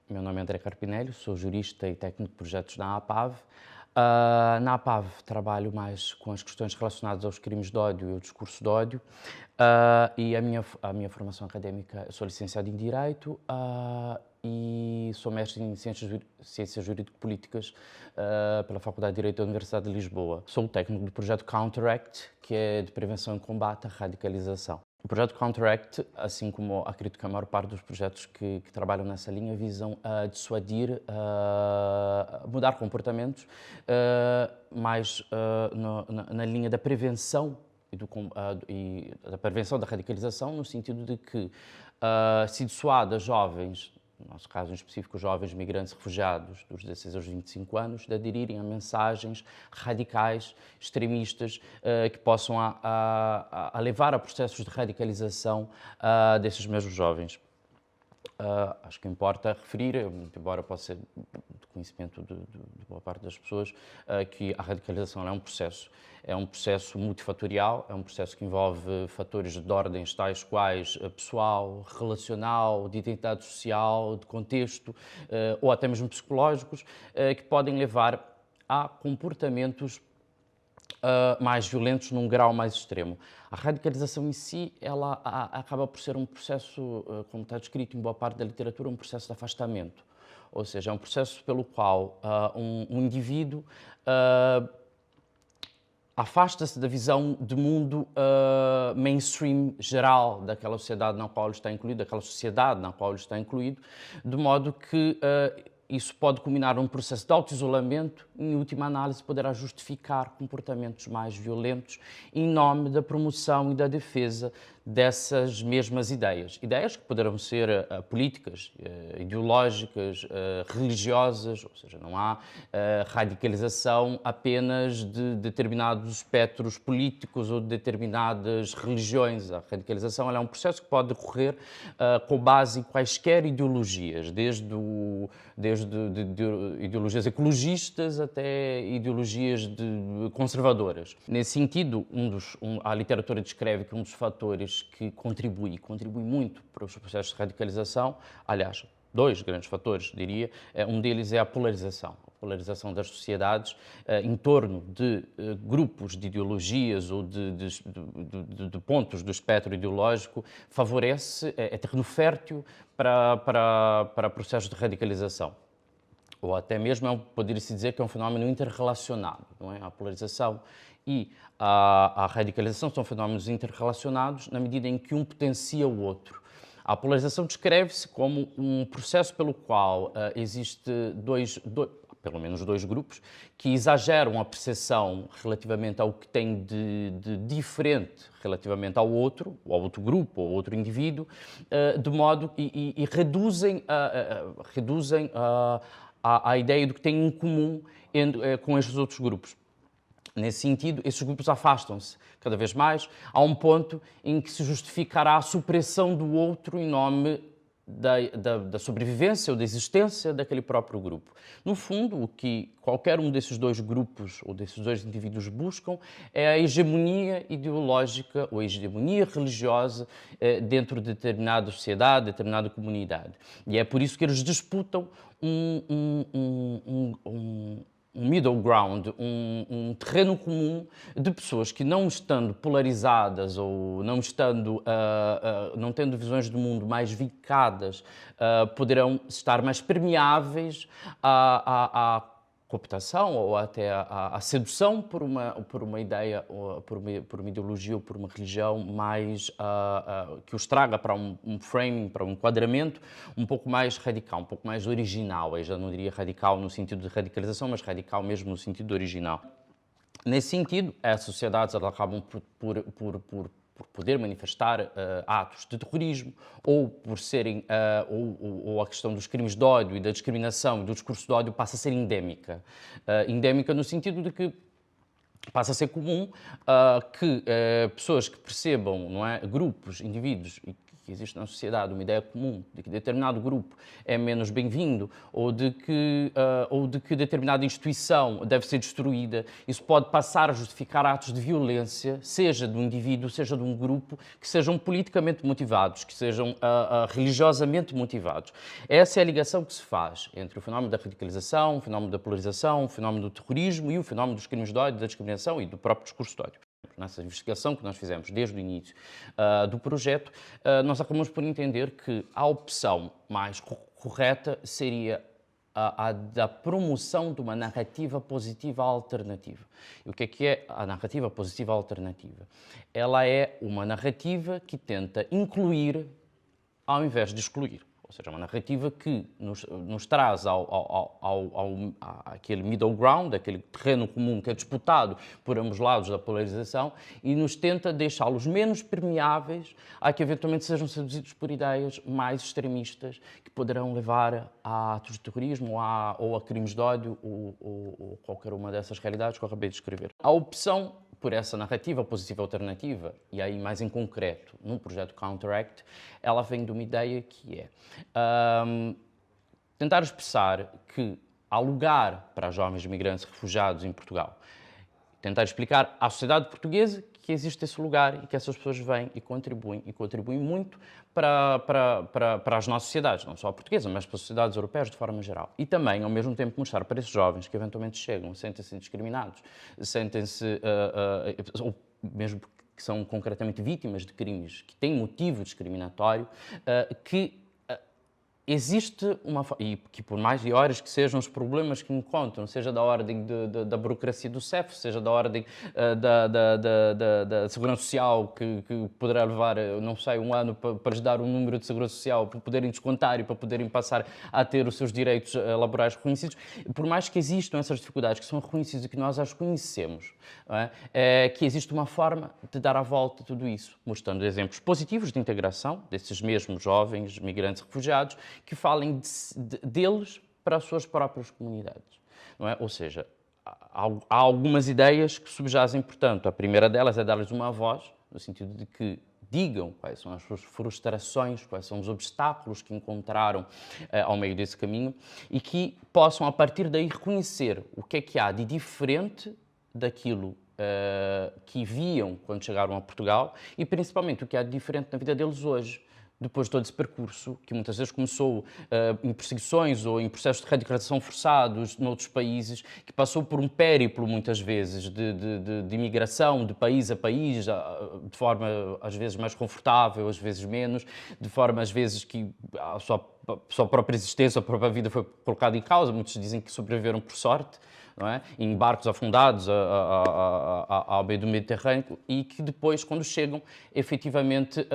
Meu nome é André Carpinelli, sou jurista e técnico de projetos na APAV. Na APAV trabalho mais com as questões relacionadas aos crimes de ódio e ao discurso de ódio. E a minha formação académica, eu sou licenciado em Direito e sou mestre em Ciências Jurídico-Políticas pela Faculdade de Direito da Universidade de Lisboa. Sou o técnico do projeto Counteract, que é de prevenção e combate à radicalização. O projeto Counteract, assim como acredito que a maior parte dos projetos que trabalham nessa linha, visam dissuadir, mudar comportamentos, mais na linha da prevenção e da prevenção da radicalização, no sentido de que se dissuada jovens, no nosso caso em específico jovens migrantes refugiados dos 16 aos 25 anos, de aderirem a mensagens radicais, extremistas, que possam levar a processos de radicalização desses mesmos jovens. Acho que importa referir, embora possa ser de conhecimento de boa parte das pessoas, que a radicalização é um processo multifatorial, é um processo que envolve fatores de ordens tais quais pessoal, relacional, de identidade social, de contexto, ou até mesmo psicológicos, que podem levar a comportamentos mais violentos num grau mais extremo. A radicalização em si, ela acaba por ser um processo, como está descrito em boa parte da literatura, um processo de afastamento. Ou seja, é um processo pelo qual um indivíduo afasta-se da visão de mundo mainstream geral daquela sociedade na qual ele está incluído, daquela sociedade na qual ele está incluído, de modo que isso pode culminar num processo de autoisolamento e, em última análise, poderá justificar comportamentos mais violentos em nome da promoção e da defesa dessas mesmas ideias. Ideias que poderão ser políticas, ideológicas, religiosas, ou seja, não há radicalização apenas de determinados espectros políticos ou de determinadas religiões. A radicalização é um processo que pode decorrer com base em quaisquer ideologias, desde ideologias ecologistas até ideologias conservadoras. Nesse sentido, a literatura descreve que um dos fatores que contribui muito para os processos de radicalização, aliás, dois grandes fatores, diria, um deles é a polarização das sociedades em torno de grupos de ideologias ou de pontos do espectro ideológico, favorece, é terreno fértil para processos de radicalização. Ou até mesmo poderia-se dizer que é um fenómeno interrelacionado, não é? A polarização e a radicalização são fenómenos interrelacionados na medida em que um potencia o outro. A polarização descreve-se como um processo pelo qual existe pelo menos dois grupos, que exageram a percepção relativamente ao que tem de diferente relativamente ao outro grupo, ou outro indivíduo, de modo e reduzem a ideia do que têm em comum com estes outros grupos. Nesse sentido, esses grupos afastam-se cada vez mais, a um ponto em que se justificará a supressão do outro em nome da sobrevivência ou da existência daquele próprio grupo. No fundo, o que qualquer um desses dois grupos ou desses dois indivíduos buscam é a hegemonia ideológica ou a hegemonia religiosa dentro de determinada sociedade, determinada comunidade. E é por isso que eles disputam um middle ground, um terreno comum de pessoas que, não estando polarizadas ou não tendo visões do mundo mais vincadas, poderão estar mais permeáveis à cooptação ou até à sedução por uma ideia, ou por uma ideologia ou por uma religião mais que os traga para um framing, para um enquadramento um pouco mais radical, um pouco mais original. Eu já não diria radical no sentido de radicalização, mas radical mesmo no sentido de original. Nesse sentido, as sociedades acabam por poder manifestar atos de terrorismo, ou por serem, ou a questão dos crimes de ódio e da discriminação e do discurso de ódio passa a ser endémica. Endémica no sentido de que passa a ser comum que pessoas que percebam, não é, grupos, indivíduos que existe na sociedade uma ideia comum de que determinado grupo é menos bem-vindo ou de que determinada instituição deve ser destruída, isso pode passar a justificar atos de violência, seja do indivíduo, seja de um grupo, que sejam politicamente motivados, que sejam religiosamente motivados. Essa é a ligação que se faz entre o fenómeno da radicalização, o fenómeno da polarização, o fenómeno do terrorismo e o fenómeno dos crimes de ódio, da discriminação e do próprio discurso de ódio. Nessa investigação que nós fizemos desde o início do projeto, nós acabamos por entender que a opção mais correta seria a da promoção de uma narrativa positiva alternativa. E o que é a narrativa positiva alternativa? Ela é uma narrativa que tenta incluir ao invés de excluir. Ou seja, uma narrativa que nos traz àquele middle ground, aquele terreno comum que é disputado por ambos lados da polarização e nos tenta deixá-los menos permeáveis a que eventualmente sejam seduzidos por ideias mais extremistas que poderão levar a atos de terrorismo ou a crimes de ódio ou qualquer uma dessas realidades que eu acabei de descrever. A opção por essa narrativa positiva alternativa, e aí mais em concreto, no projeto Counteract, ela vem de uma ideia que é tentar expressar que há lugar para jovens migrantes refugiados em Portugal. Tentar explicar à sociedade portuguesa que existe esse lugar e que essas pessoas vêm e contribuem muito para as nossas sociedades, não só a portuguesa, mas para as sociedades europeias de forma geral. E também, ao mesmo tempo, mostrar para esses jovens que eventualmente chegam, sentem-se discriminados, sentem-se, ou mesmo que são concretamente vítimas de crimes que têm motivo discriminatório, que existe uma... E que por mais de horas que sejam os problemas que encontram, seja da ordem da burocracia do CEF, seja da ordem da segurança social, que poderá levar, não sei, um ano para lhes dar um número de segurança social, para poderem descontar e para poderem passar a ter os seus direitos laborais reconhecidos, por mais que existam essas dificuldades que são reconhecidas e que nós as conhecemos, que existe uma forma de dar a volta a tudo isso, mostrando exemplos positivos de integração desses mesmos jovens migrantes refugiados, que falem deles para as suas próprias comunidades, não é? Ou seja, há algumas ideias que subjazem, portanto, a primeira delas é dar-lhes uma voz, no sentido de que digam quais são as suas frustrações, quais são os obstáculos que encontraram ao meio desse caminho e que possam, a partir daí, reconhecer o que há de diferente daquilo que viam quando chegaram a Portugal e, principalmente, o que há de diferente na vida deles hoje, depois de todo esse percurso, que muitas vezes começou em perseguições ou em processos de radicalização forçados noutros países, que passou por um périplo, muitas vezes, de imigração de país a país, de forma, às vezes, mais confortável, às vezes menos, de forma, às vezes, que a sua própria existência, a própria vida foi colocada em causa. Muitos dizem que sobreviveram por sorte, não é? Em barcos afundados ao meio do Mediterrâneo e que depois, quando chegam, efetivamente,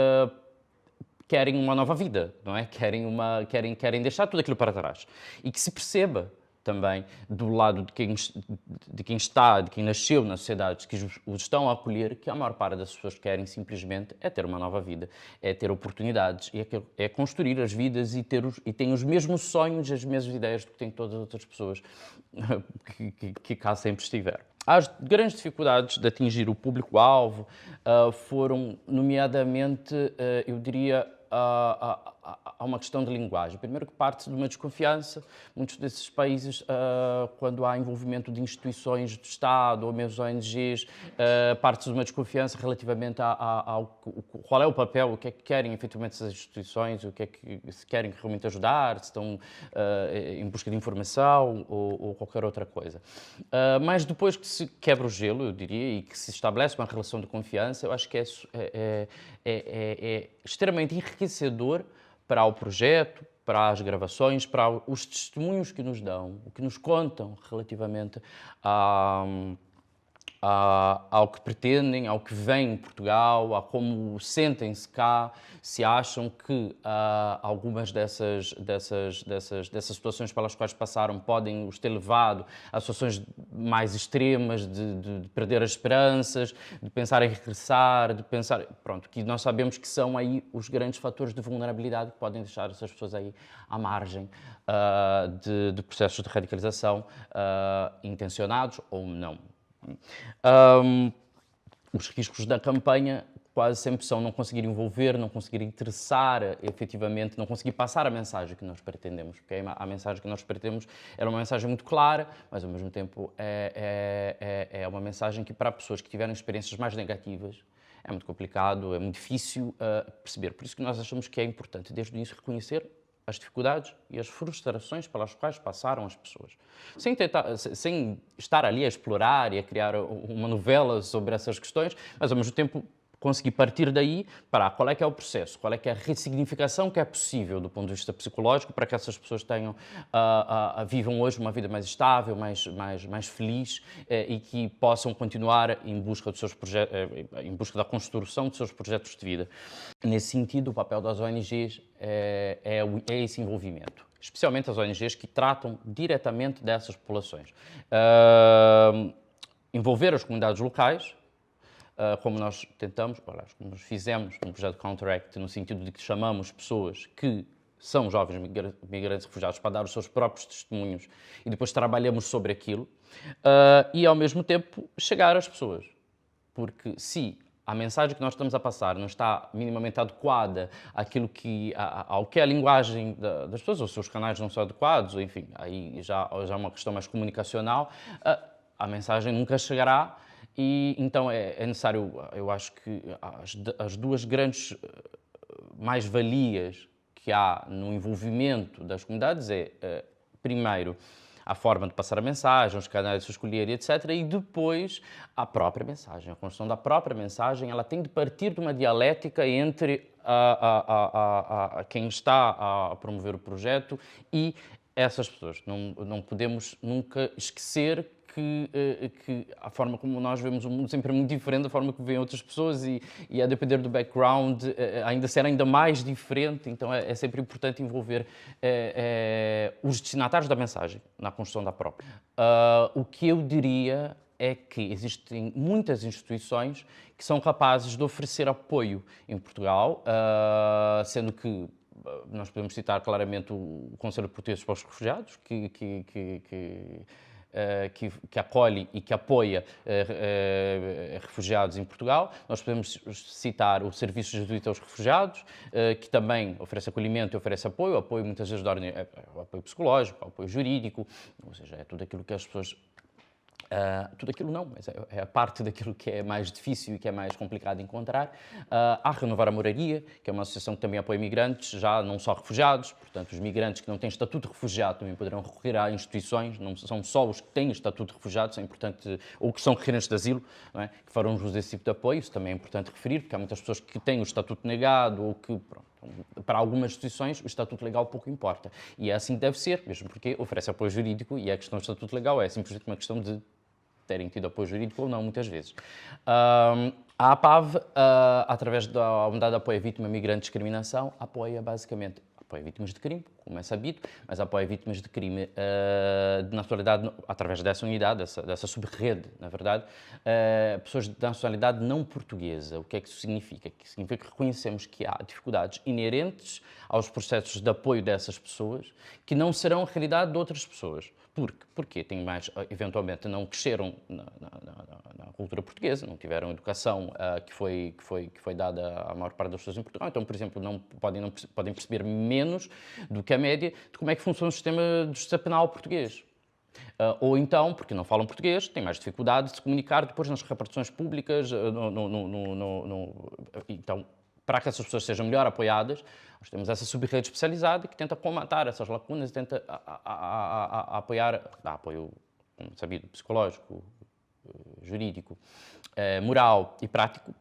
querem uma nova vida, não é? Querem deixar tudo aquilo para trás. E que se perceba também do lado de quem está, de quem nasceu nas sociedades que os estão a acolher, que a maior parte das pessoas querem simplesmente é ter uma nova vida, é ter oportunidades, é construir as vidas e têm os mesmos sonhos e as mesmas ideias do que têm todas as outras pessoas que cá sempre estiveram. As grandes dificuldades de atingir o público-alvo foram, nomeadamente, eu diria, há uma questão de linguagem. Primeiro que parte de uma desconfiança. Muitos desses países, quando há envolvimento de instituições do Estado ou mesmo ONGs, parte de uma desconfiança relativamente qual é o papel, o que é que querem efetivamente essas instituições, o que é que se querem realmente ajudar, se estão em busca de informação ou qualquer outra coisa. Mas depois que se quebra o gelo, eu diria, e que se estabelece uma relação de confiança, eu acho que é extremamente enriquecedor para o projeto, para as gravações, para os testemunhos que nos dão, o que nos contam relativamente ao que pretendem, ao que vem em Portugal, a como sentem-se cá, se acham que algumas dessas situações pelas quais passaram podem os ter levado a situações mais extremas, de perder as esperanças, de pensar em regressar, de pensar... Pronto, que nós sabemos que são aí os grandes fatores de vulnerabilidade que podem deixar essas pessoas aí à margem de processos de radicalização intencionados ou não. Os riscos da campanha quase sempre são não conseguir envolver, não conseguir interessar efetivamente, não conseguir passar a mensagem que nós pretendemos, porque a mensagem que nós pretendemos era uma mensagem muito clara, mas ao mesmo tempo é uma mensagem que para pessoas que tiveram experiências mais negativas é muito complicado, é muito difícil perceber. Por isso que nós achamos que é importante desde o início reconhecer as dificuldades e as frustrações pelas quais passaram as pessoas. Sem estar ali a explorar e a criar uma novela sobre essas questões, mas ao mesmo tempo conseguir partir daí para qual é que é o processo, qual é que é a ressignificação que é possível do ponto de vista psicológico para que essas pessoas tenham, vivam hoje uma vida mais estável, mais feliz e que possam continuar em busca dos seus projetos, em busca da construção dos seus projetos de vida. Nesse sentido, o papel das ONGs é esse envolvimento, especialmente as ONGs que tratam diretamente dessas populações. Envolver as comunidades locais, como nós tentamos, como nós fizemos no projeto Counteract, no sentido de que chamamos pessoas que são jovens migrantes refugiados para dar os seus próprios testemunhos e depois trabalhamos sobre aquilo e, ao mesmo tempo, chegar às pessoas. Porque se a mensagem que nós estamos a passar não está minimamente adequada ao que é a linguagem das pessoas, ou os seus canais não são adequados, enfim, aí já é uma questão mais comunicacional, a mensagem nunca chegará. E então é necessário, eu acho que as duas grandes mais-valias que há no envolvimento das comunidades primeiro, a forma de passar a mensagem, os canais de escolher, etc. E depois a própria mensagem. A construção da própria mensagem, ela tem de partir de uma dialética entre quem está a promover o projeto e essas pessoas. Não podemos nunca esquecer que a forma como nós vemos o mundo sempre é muito diferente da forma que veem outras pessoas e a depender do background ainda ser ainda mais diferente, então é sempre importante envolver os destinatários da mensagem na construção da própria. O que eu diria é que existem muitas instituições que são capazes de oferecer apoio em Portugal, sendo que nós podemos citar claramente o Conselho Português para os Refugiados, que acolhe e que apoia refugiados em Portugal. Nós podemos citar o Serviço Jesuíta aos Refugiados, que também oferece acolhimento e oferece apoio muitas vezes de ordem, apoio psicológico, apoio jurídico, ou seja, é tudo aquilo que as pessoas... tudo aquilo não, mas é a parte daquilo que é mais difícil e que é mais complicado de encontrar. Há Renovar a Moraria, que é uma associação que também apoia migrantes, já não só refugiados, portanto os migrantes que não têm estatuto de refugiado também poderão recorrer a instituições, não são só os que têm estatuto de refugiados, é importante, ou que são requerentes de asilo, não é? Que farão uso desse tipo de apoio, isso também é importante referir, porque há muitas pessoas que têm o estatuto negado ou que, pronto, para algumas instituições o estatuto legal pouco importa. E é assim que deve ser, mesmo porque oferece apoio jurídico e a questão do estatuto legal é simplesmente uma questão de terem tido apoio jurídico ou não, muitas vezes. A APAV, através da Unidade de Apoio à Vítima Migrante de Discriminação, apoia vítimas de crime, como é sabido, mas apoia vítimas de crime de nacionalidade, através dessa unidade, dessa sub-rede, na verdade, pessoas de nacionalidade não portuguesa. O que é que isso significa? Que significa que reconhecemos que há dificuldades inerentes aos processos de apoio dessas pessoas que não serão a realidade de outras pessoas. Porque eventualmente não cresceram na cultura portuguesa, não tiveram educação que foi dada à maior parte das pessoas em Portugal, então, por exemplo, podem perceber menos do que a média de como é que funciona o sistema de justiça penal português. Ou então, porque não falam português, têm mais dificuldade de se comunicar depois nas repartições públicas. Então, para que essas pessoas sejam melhor apoiadas, nós temos essa sub-rede especializada que tenta comatar essas lacunas e tenta apoiar, dá apoio, como sabido, psicológico, jurídico, moral e prático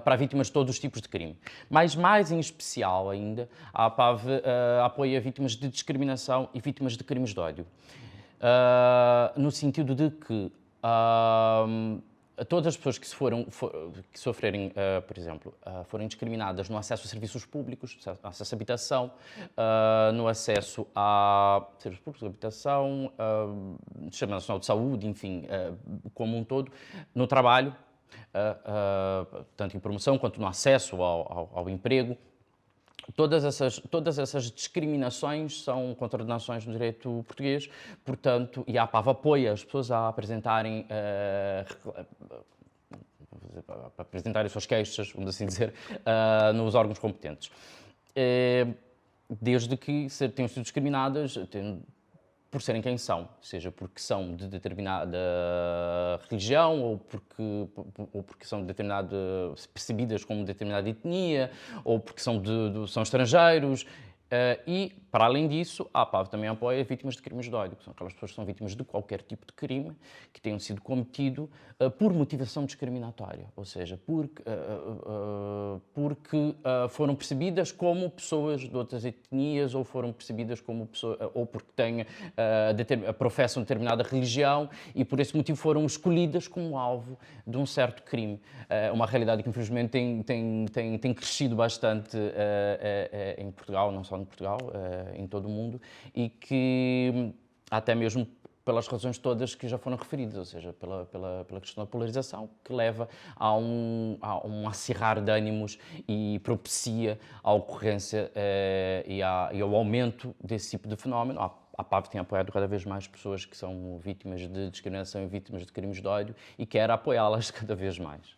para vítimas de todos os tipos de crime. Mas mais em especial ainda, a APAV apoia vítimas de discriminação e vítimas de crimes de ódio. No sentido de que todas as pessoas que sofrerem, por exemplo, forem discriminadas no acesso a serviços públicos, acesso à habitação, no acesso a serviços públicos de habitação, Sistema Nacional de Saúde, enfim, como um todo, no trabalho, tanto em promoção quanto no acesso ao emprego. Todas essas discriminações são contraordenações no direito português, portanto, e a APAV apoia as pessoas a apresentarem para apresentarem as suas queixas, vamos assim dizer, nos órgãos competentes. Desde que tenham sido discriminadas por serem quem são, seja porque são de determinada religião ou porque são percebidas como determinada etnia, ou porque são estrangeiros. E, para além disso, a APAV também apoia vítimas de crimes de ódio, que são aquelas pessoas que são vítimas de qualquer tipo de crime que tenham sido cometido por motivação discriminatória, ou seja, porque foram percebidas como pessoas de outras etnias, ou foram percebidas como pessoas, ou porque professam determinada religião e por esse motivo foram escolhidas como alvo de um certo crime. Uma realidade que infelizmente tem crescido bastante em Portugal, não só em Portugal, em todo o mundo, e que até mesmo pelas razões todas que já foram referidas, ou seja, pela questão da polarização, que leva a um acirrar de ânimos e propicia a ocorrência e ao aumento desse tipo de fenómeno. A PAV tem apoiado cada vez mais pessoas que são vítimas de discriminação e vítimas de crimes de ódio e quer apoiá-las cada vez mais.